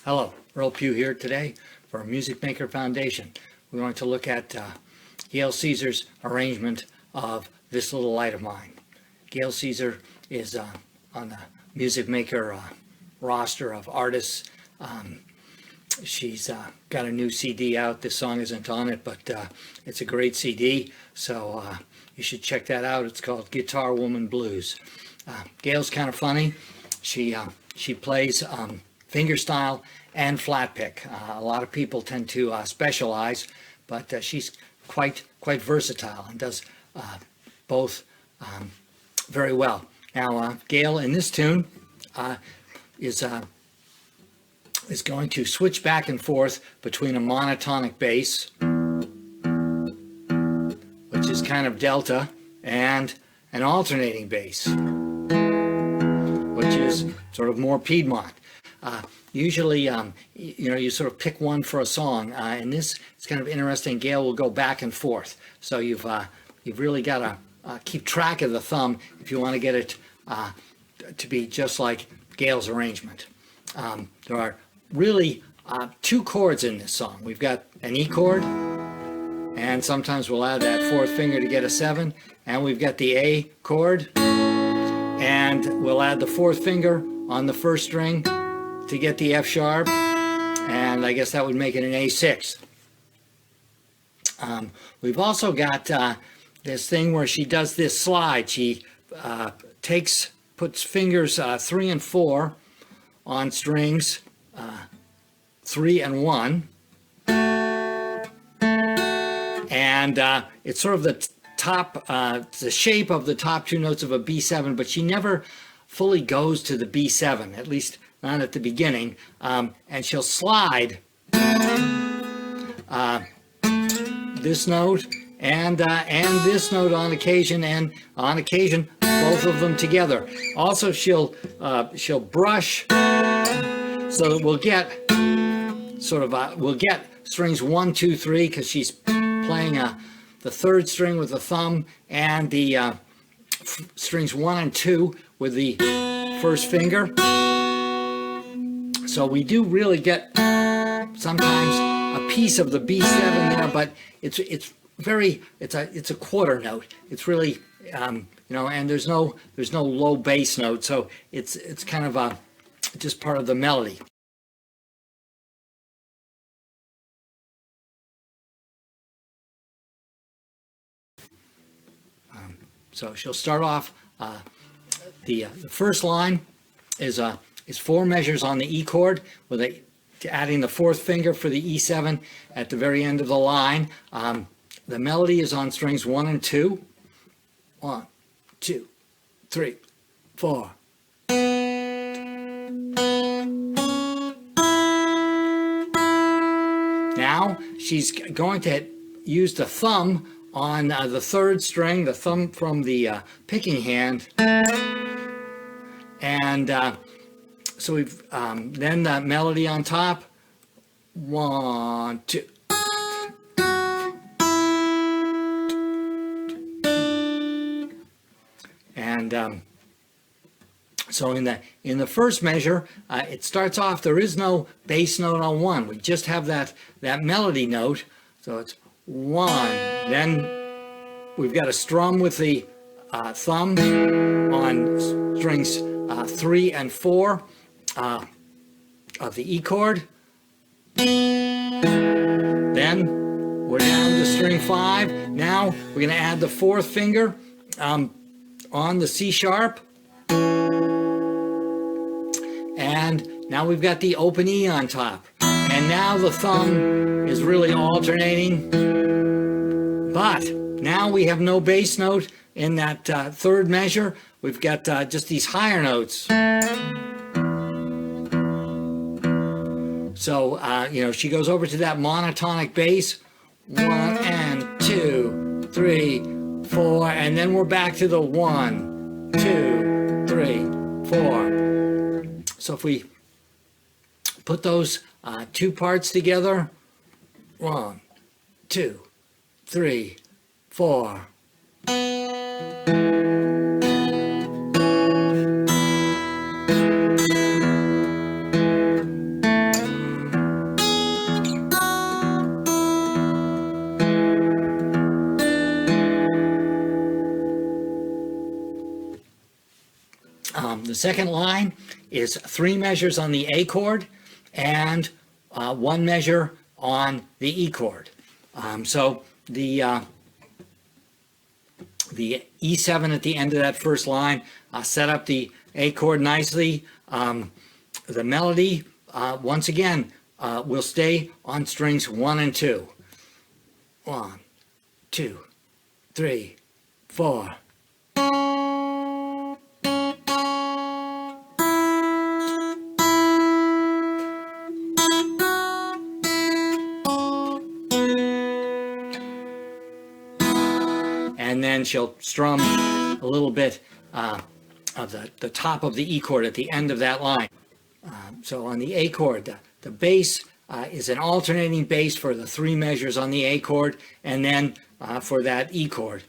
Hello, Earl Pughe here today for Music Maker Foundation. We're going to look at Gail Ceasar's arrangement of This Little Light of Mine. Gail Ceasar is on the Music Maker roster of artists. She's got a new CD out. This song isn't on it, but it's a great CD, so you should check that out. It's called Guitar Woman Blues. Gail's kind of funny. She plays fingerstyle and flat pick. A lot of people tend to specialize, but she's quite versatile and does both very well. Now, Gail in this tune is going to switch back and forth between a monotonic bass, which is kind of delta, and an alternating bass, which is sort of more Piedmont. Usually, you sort of pick one for a song. In this, it's kind of interesting. Gail will go back and forth, so you've really got to keep track of the thumb if you want to get it to be just like Gail's arrangement. There are really two chords in this song. We've got an E chord, and sometimes we'll add that fourth finger to get a 7, and we've got the A chord, and we'll add the fourth finger on the first string to get the F sharp, and I guess that would make it an A6. We've also got this thing where she does this slide. She puts fingers 3 and 4 on strings 3 and 1, and it's sort of the top, the shape of the top two notes of a B7, but she never fully goes to the B7, at least not at the beginning, and she'll slide this note and this note on occasion, and on occasion both of them together. Also, she'll brush so that we'll get strings 1, 2, 3, because she's playing the third string with the thumb, and the strings 1 and 2 with the first finger. So we do really get sometimes a piece of the B7 there, but it's a quarter note. It's really and there's no low bass note, so it's kind of just part of the melody. So she'll start off. The first line is 4 measures on the E chord, with adding the fourth finger for the E7 at the very end of the line. The melody is on strings 1 and 2. 1, 2, 3, 4. Now she's going to use the thumb on the third string, the thumb from the picking hand, and so we've then the melody on top. 1, 2. And so in the first measure, it starts off. There is no bass note on 1. We just have that melody note. So it's 1. Then we've got a strum with the thumb on strings 3 and 4 of the E chord. Then we're down to string 5. Now we're going to add the fourth finger on the C sharp. And now we've got the open E on top. And now the thumb is really alternating. But now we have no bass note in that third measure. We've got just these higher notes. So, she goes over to that monotonic bass. 1 and 2, 3, 4, and then we're back to the 1, 2, 3, 4. So if we put those two parts together, 1, 2, 3, 4. second line is 3 measures on the A chord and 1 measure on the E chord. So the E7 at the end of that first line set up the A chord nicely. The melody, once again, will stay on strings 1 and 2. 1, 2, 3, 4. And then she'll strum a little bit of the top of the E chord at the end of that line. So on the A chord, the bass is an alternating bass for the 3 measures on the A chord, and then for that E chord.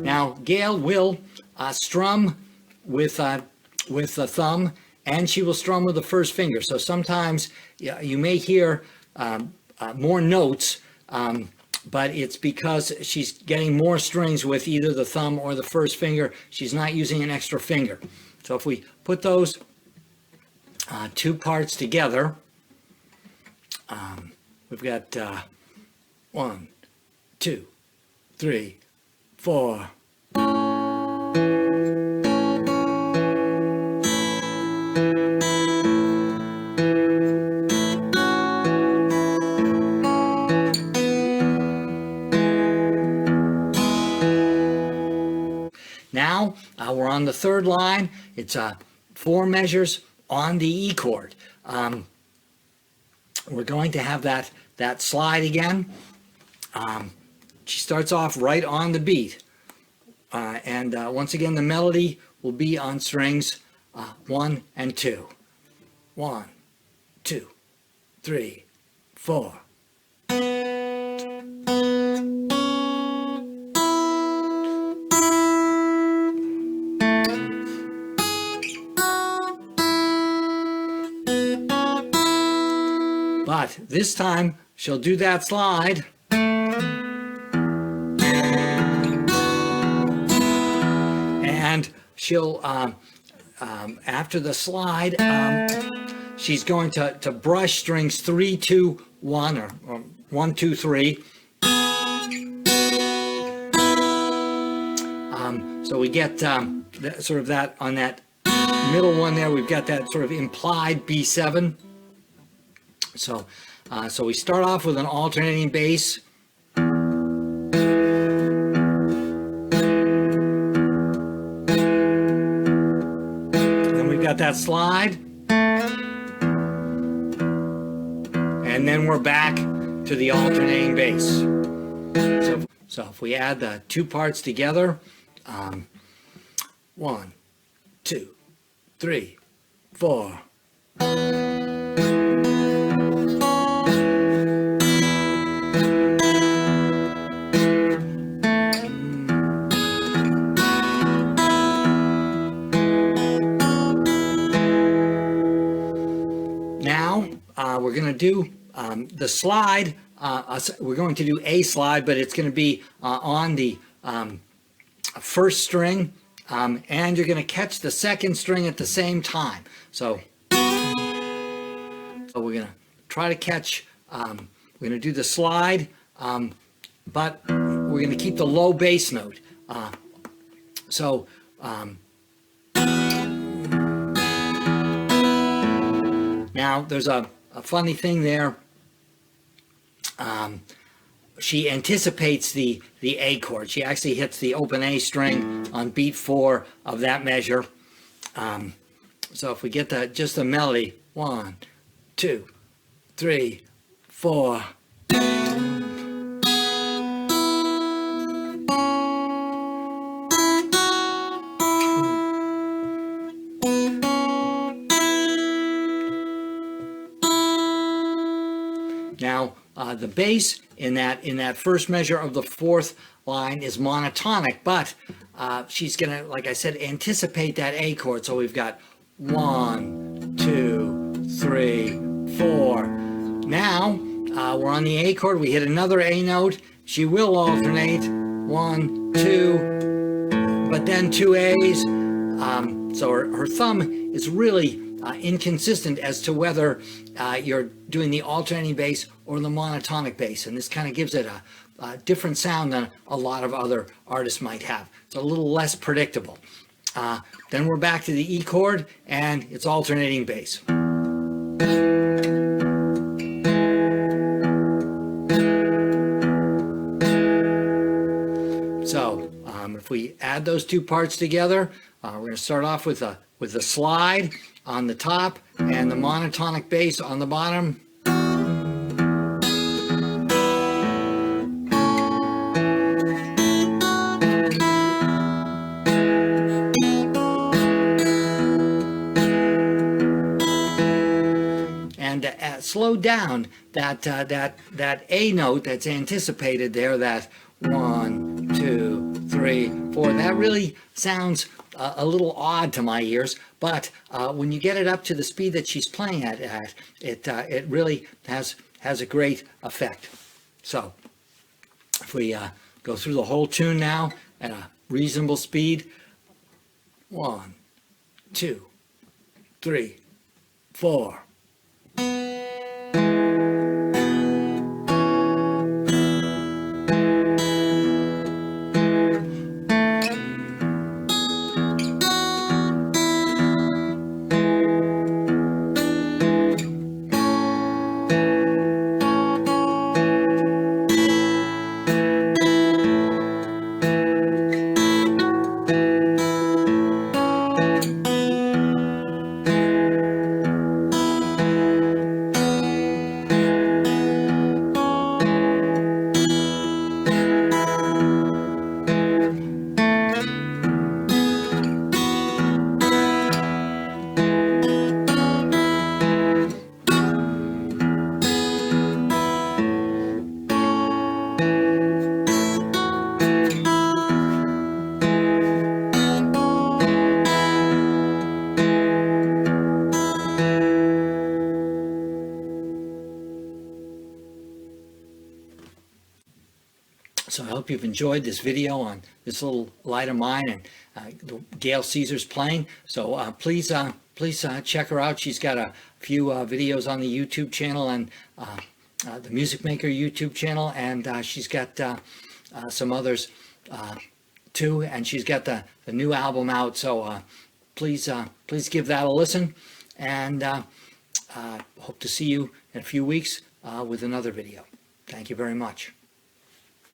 Now Gail will strum with the thumb, and she will strum with the first finger. So sometimes you may hear more notes, but it's because she's getting more strings with either the thumb or the first finger. She's not using an extra finger. So if we put those 2 parts together, we've got 1, 2, 3, 4. Now we're on the third line. It's 4 measures on the E chord. We're going to have that slide again. She starts off right on the beat. And once again, the melody will be on strings 1 and 2. 1, 2, 3, 4. But this time she'll do that slide. And she'll, after the slide, she's going to brush strings 3, 2, 1, or 1, 2, 3. So we get sort of that on that middle one there. We've got that sort of implied B7. So we start off with an alternating bass. Then we've got that slide. And then we're back to the alternating bass. So if we add the 2 parts together, 1, 2, 3, 4. We're going to do the slide. We're going to do a slide, but it's going to be on the first string, and you're going to catch the second string at the same time. So we're going to try to catch, we're going to do the slide, but we're going to keep the low bass note. Now there's a funny thing there. She anticipates the A chord. She actually hits the open A string on beat 4 of that measure. So if we get just the melody, 1, 2, 3, 4. Now, the bass in that first measure of the 4th line is monotonic, but she's going to, like I said, anticipate that A chord. So we've got 1, 2, 3, 4. Now we're on the A chord. We hit another A note. She will alternate 1, 2, but then 2 A's. So her thumb is really inconsistent as to whether you're doing the alternating bass or the monotonic bass, and this kind of gives it a different sound than a lot of other artists might have. It's a little less predictable. Then we're back to the E chord, and it's alternating bass. So if we add those two parts together, we're going to start off with the slide on the top and the monotonic bass on the bottom. And slow down that A note that's anticipated there, that 1, 2, 3, 4. That really sounds a little odd to my ears, but when you get it up to the speed that she's playing at, it really has a great effect. So if we go through the whole tune now at a reasonable speed, 1, 2, 3, 4. So I hope you've enjoyed this video on this little light of mine and Gail Ceasar's playing. So please check her out. She's got a few videos on the YouTube channel and the Music Maker YouTube channel, and she's got some others too, and she's got the new album out. So please give that a listen, and hope to see you in a few weeks with another video. Thank you very much.